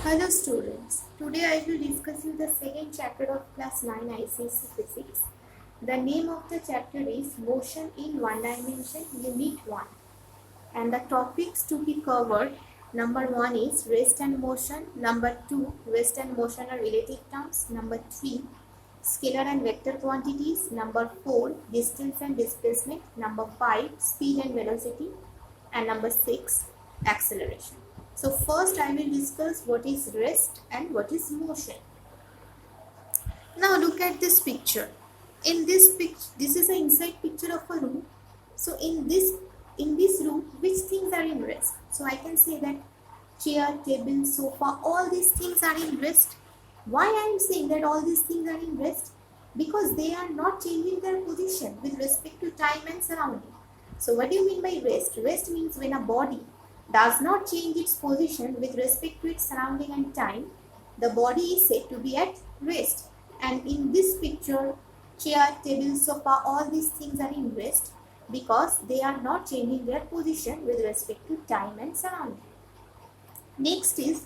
Hello students, today I will discuss you the second chapter of class 9 ICSE Physics. The name of the chapter is Motion in One Dimension Unit 1 and the topics to be covered, number 1 is rest and motion, number 2 rest and motion are relative terms, number 3 scalar and vector quantities, number 4 distance and displacement, number 5 speed and velocity, and number 6 acceleration. So first I will discuss what is rest and what is motion. Now look at this picture. In this picture, this is an inside picture of a room. So in this room, which things are in rest? So I can say that chair, table, sofa, all these things are in rest. Why I am saying that all these things are in rest? Because they are not changing their position with respect to time and surrounding. So what do you mean by rest? Rest means when a body does not change its position with respect to its surrounding and time, the body is said to be at rest. And in this picture, chair, table, sofa, all these things are in rest because they are not changing their position with respect to time and surrounding. Next is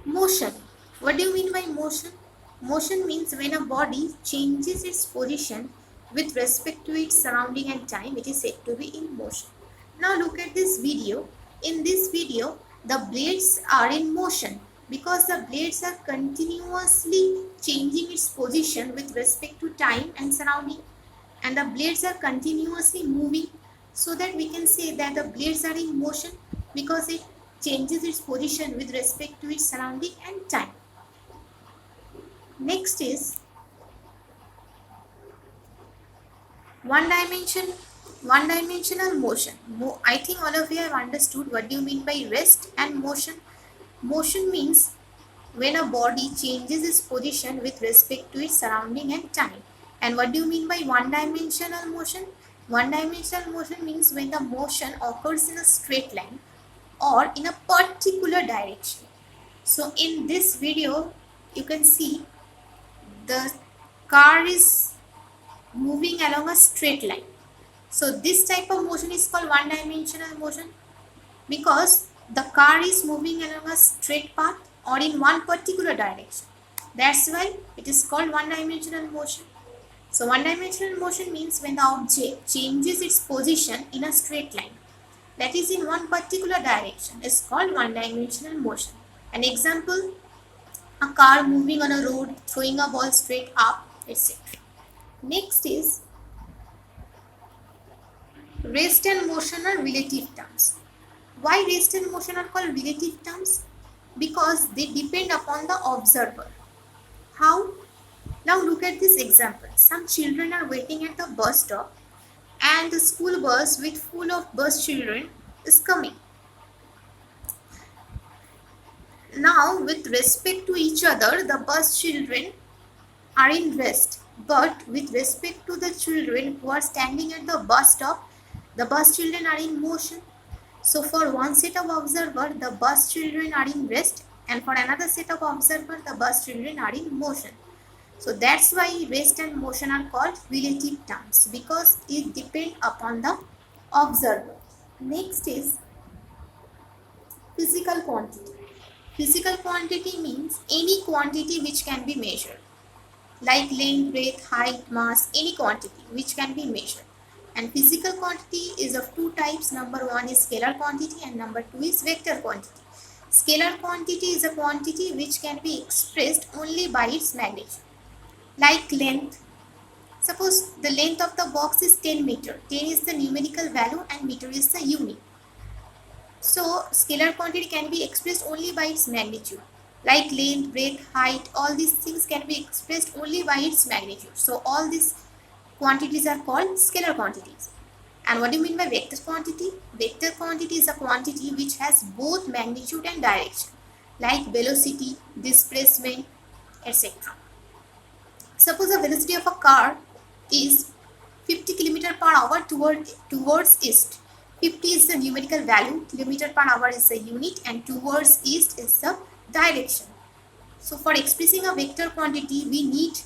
motion. What do you mean by motion? Motion means when a body changes its position with respect to its surrounding and time, it is said to be in motion. Now look at this video. In this video, the blades are in motion because the blades are continuously changing its position with respect to time and surrounding, and the blades are continuously moving, so that we can say that the blades are in motion because it changes its position with respect to its surrounding and time. Next is one-dimensional motion. I think all of you have understood what do you mean by rest and motion. Motion means when a body changes its position with respect to its surrounding and time. And what do you mean by one-dimensional motion? One-dimensional motion means when the motion occurs in a straight line or in a particular direction. So in this video, you can see the car is moving along a straight line. So this type of motion is called one-dimensional motion because the car is moving along a straight path or in one particular direction. That's why it is called one-dimensional motion. So one-dimensional motion means when the object changes its position in a straight line, that is in one particular direction, is called one-dimensional motion. An example, a car moving on a road, throwing a ball straight up, etc. Next is rest and motion are relative terms. Why rest and motion are called relative terms? Because they depend upon the observer. How? Now look at this example. Some children are waiting at the bus stop and the school bus with full of bus children is coming. Now with respect to each other, the bus children are in rest. But with respect to the children who are standing at the bus stop, the bus children are in motion. So for one set of observer, the bus children are in rest, and for another set of observer, the bus children are in motion. So that's why rest and motion are called relative terms because it depends upon the observer. Next is physical quantity. Physical quantity means any quantity which can be measured, like length, breadth, height, mass, any quantity which can be measured. And physical quantity is of two types. Number one is scalar quantity and number two is vector quantity. Scalar quantity is a quantity which can be expressed only by its magnitude. Like length. Suppose the length of the box is 10 meter. 10 is the numerical value and meter is the unit. So scalar quantity can be expressed only by its magnitude. Like length, breadth, height, all these things can be expressed only by its magnitude. So all these quantities are called scalar quantities. And what do you mean by vector quantity? Vector quantity is a quantity which has both magnitude and direction, like velocity, displacement, etc. Suppose the velocity of a car is 50 km per hour towards east. 50 is the numerical value, kilometer per hour is the unit, and towards east is the direction. So for expressing a vector quantity, we need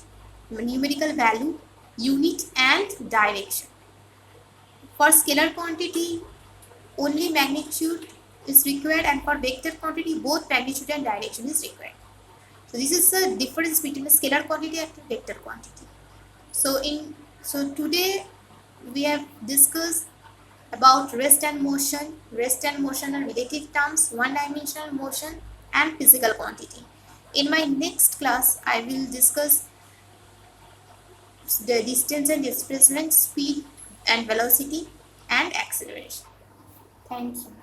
numerical value, unit and direction. For scalar quantity, only magnitude is required, and for vector quantity both magnitude and direction is required. So this is the difference between a scalar quantity and a vector quantity. So today we have discussed about rest and motion. Rest and motion are relative terms, one-dimensional motion and physical quantity. In my next class, I will discuss the distance and displacement, speed and velocity, and acceleration. Thank you.